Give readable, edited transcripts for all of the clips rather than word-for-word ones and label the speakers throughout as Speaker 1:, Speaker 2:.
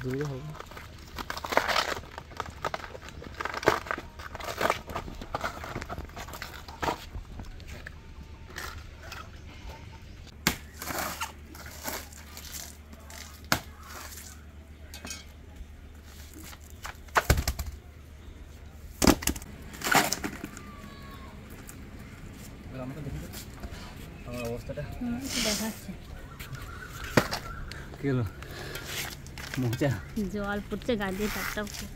Speaker 1: দূরে হবে। আমার অবস্থাটা
Speaker 2: দেখাচ্ছে
Speaker 1: কি হলো? মোজা
Speaker 2: জল পড়ছে গা দিয়ে টাপ টাপ করে।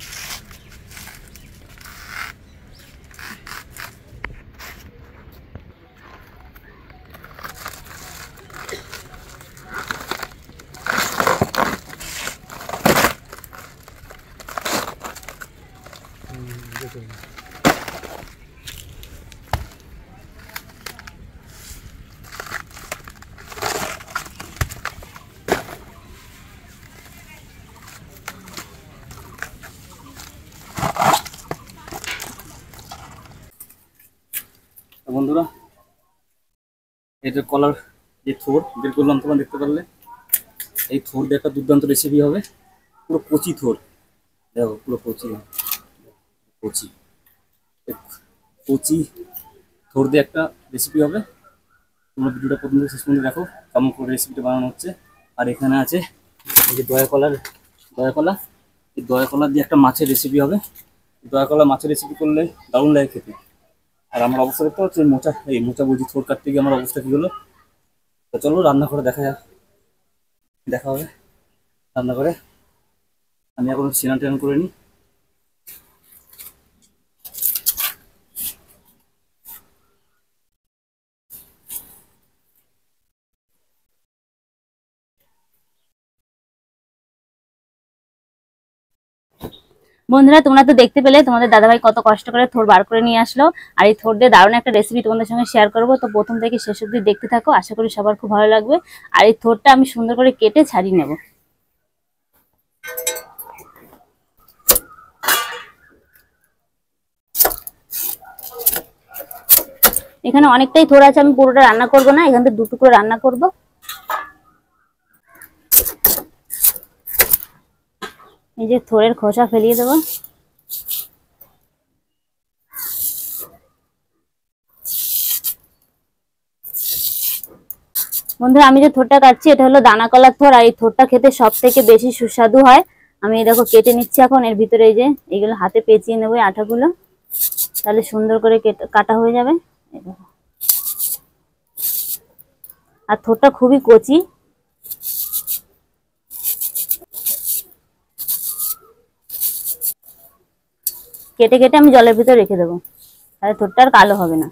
Speaker 1: বন্ধুরা, এই যে কলার যে থোর বের করলাম, তোমরা দেখতে পারলে এই থোর দিয়ে একটা দুর্দান্ত রেসিপি হবে। পুরো কচি থোর, দেখো পুরো কচি কচি কচি থোর দিয়ে একটা রেসিপি হবে। তোমরা ভিডিওটা প্রথম থেকে শেষ পর্যন্ত দেখো কেমন করে রেসিপিটা বানানো হচ্ছে। আর এখানে আছে এই যে দয়া কলা, এই দয়া কলা দিয়ে একটা মাছের রেসিপি হবে। দয়া কলা মাছের রেসিপি করলে দারুণ লাগে খেতে। আর আমার অবস্থা দেখতে হচ্ছে মোচা বলছি, থোর কাটতে গিয়ে আমার অবস্থা কি হলো। তো চলো রান্না করে দেখা হবে রান্না করে। আমি এখন স্নান টান করে নিই।
Speaker 2: বন্ধুরা, তোমরা তো দেখতে পেলে তোমাদের দাদাভাই কত কষ্ট করে থোর বার করে নিয়ে আসলো। আর এই থোর দিয়ে দারুণ একটা রেসিপি তোমাদের সঙ্গে শেয়ার করবো। তো প্রথম থেকে শেষ অবধি দেখতে থাকো, আশা করি সবার খুব ভালো লাগবে। আর এই থোরটা আমি সুন্দর করে কেটে ছাড়িয়ে নেব। এখানে অনেকটাই থোর আছে, আমি পুরোটা রান্না করব না, এখান থেকে দুটো করে রান্না করব। এই যে থোরের খোসা ফেলিয়ে দেবো। বন্ধুরা, আমি যে থোরটা কাটছি এটা হলো দানা কলার থোর। আর এই থোরটা খেতে সব থেকে বেশি সুস্বাদু হয়। আমি দেখো কেটে নিচ্ছি এখন। এর ভিতরে এই যে এইগুলো হাতে পেঁচিয়ে নেবো আঠাগুলো, তাহলে সুন্দর করে কাটা হয়ে যাবে। আর থোরটা খুবই কচি। কেটে কেটে আমি জলের ভিতরে রেখে দেবো, তাহলে থোরটা আর কালো হবে না।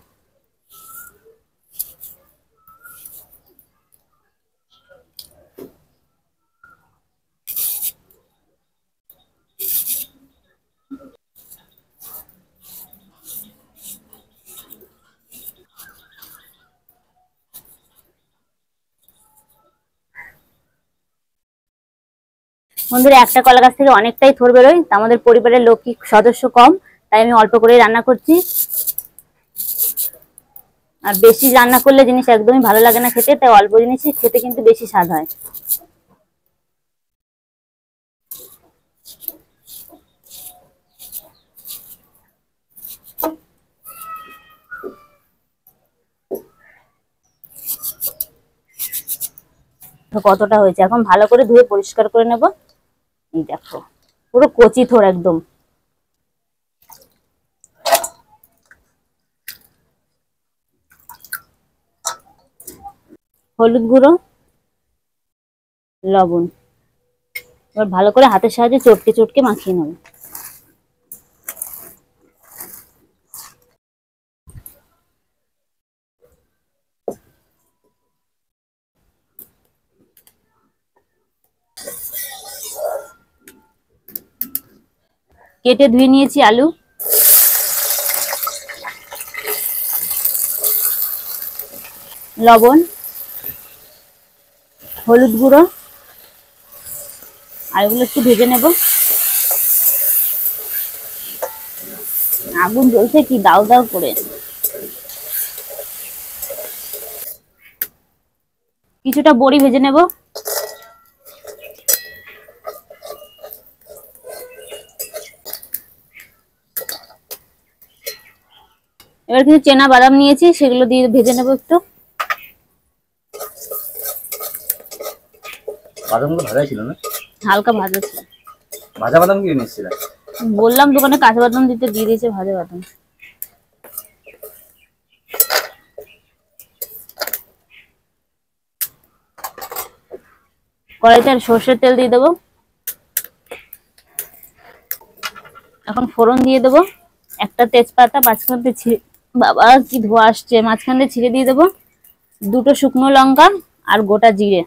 Speaker 2: বন্ধুরা, একটা কলা গাছ থেকে অনেকটাই থোর বেরোয়। আমাদের পরিবারের লোক সদস্য কম, তাই আমি অল্প করে রান্না করছি। আর বেশি রান্না করলে জিনিস একদমই ভালো লাগে না খেতে, তাই অল্প জিনিসই খেতে কিন্তু বেশি স্বাদ হয়। তো কতটা হয়েছে, এখন ভালো করে ধুয়ে পরিষ্কার করে নেব। এই দেখো পুরো কচি থোড় একদম। হলুদ গুঁড়ো, লবণ, এবার ভালো করে হাতের সাহায্যে চটকে চটকে মাখিয়ে নেব। কেটে ধুয়ে নিয়েছি আলু, লবণ, হলুদ গুঁড়ো, আলুগুলো একটু ভেজে নেব। আগুন জ্বলছে কি দাউ দাউ করে। কিছুটা বড়ি ভেজে নেব। এবার কিছু চেনা বাদাম নিয়েছি, সেগুলো দিয়ে ভেজে নেব একটু।
Speaker 1: বাদামগুলো ভাজাই ছিল না?
Speaker 2: হালকা ভাজা ছিল।
Speaker 1: ভাজা বাদাম কিনে নিচ্ছিল।
Speaker 2: বললাম দোকানে কাঁচা বাদাম দিতে, দিয়ে দিয়েছে ভাজা বাদাম। কড়াইতে সর্ষের তেল দিয়ে দেবো। এখন ফোড়ন দিয়ে দেবো। একটা তেজপাতা মাঝখান থেকে বাবা কি ধোয়া আসছে, মাঝখান দিয়ে ছিঁড়ে দিয়ে দেবো। দুটো শুকনো লঙ্কা আর গোটা জিরে।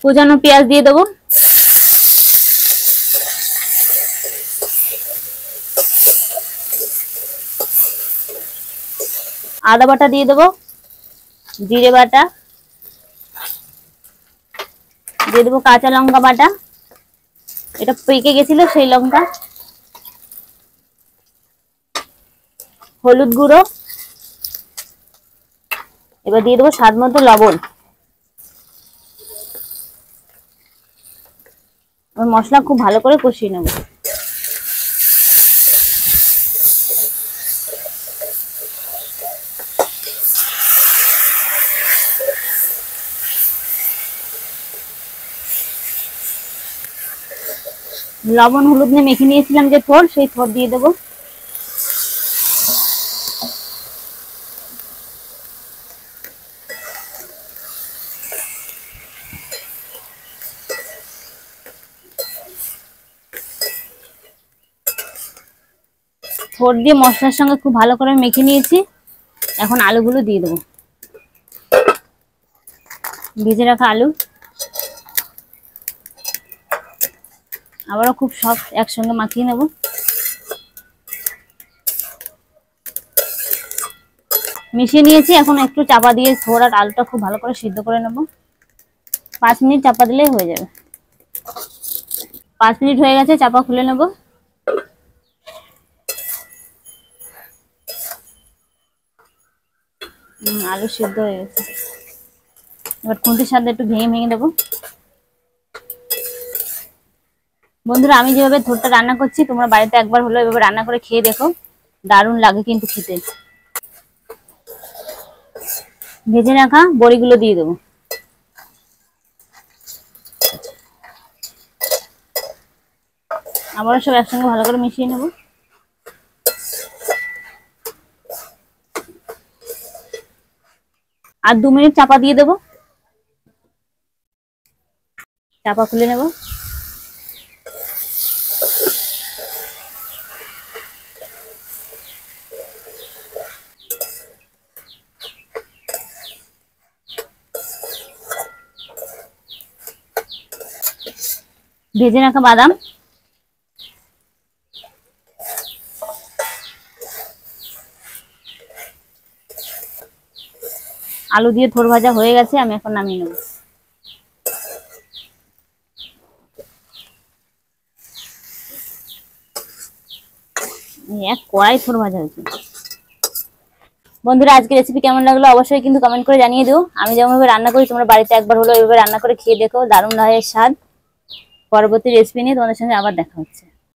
Speaker 2: কুচানো পেঁয়াজ দিয়ে দেবো। আদা বাটা দিয়ে দেবো, জিরে বাটা দিয়ে দেবো, কাঁচা লঙ্কা বাটা, এটা পেকে গেছিল সেই লঙ্কা, হলুদ গুঁড়ো, এবার দিয়ে দেবো স্বাদ মতো লবণ। মশলা খুব ভালো করে কষিয়ে নেব। লবণ হলুদ নিয়ে মেখে নিয়েছিলাম যে থোড়, সেই থোড় দিয়ে দেবো। থোড় দিয়ে মশলার সঙ্গে খুব ভালো করে মেখে নিয়েছি। এখন আলুগুলো দিয়ে দেবো, ভেজে রাখা আলু। আবারও খুব সব একসঙ্গে মাখিয়ে নেব। মিশিয়ে নিয়েছি, এখন একটু চাপা দিয়ে থোড় আর আলুটা খুব ভালো করে সিদ্ধ করে নেব। 5 মিনিট চাপা দিলেই হয়ে যাবে। 5 মিনিট হয়ে গেছে, চাপা খুলে নেব। আলু সিদ্ধ হয়ে গেছে। এবার খুন্তির সাথে একটু ভেঙে ভেঙে দেবো। বন্ধুরা, আমি যেভাবে থোড়টা রান্না করছি তোমরা বাড়িতে একবার হলো এভাবে রান্না করে খেয়ে দেখো, দারুণ লাগে কিন্তু খেতে। ভেজে রাখা বড়িগুলো দিয়ে দেবো। আবারও সব একসঙ্গে ভালো করে মিশিয়ে নেব। আর 2 মিনিট চাপা দিয়ে দেবো। চাপা খুলে নেব। ভেজে রাখা বাদাম, আলু দিয়ে থোড় ভাজা হয়ে গেছে, আমি এখন নামিয়ে নেব। এক কড়াই থোড় ভাজা হয়েছে। বন্ধুরা, আজকে রেসিপি কেমন লাগলো অবশ্যই কিন্তু কমেন্ট করে জানিয়ে দিও। আমি যেমনভাবে রান্না করি তোমরা বাড়িতে একবার হলো এইভাবে রান্না করে খেয়ে দেখো, দারুণ হয় স্বাদ। পরবর্তী রেসিপি নিয়ে তোমাদের সঙ্গে আবার দেখা হচ্ছে।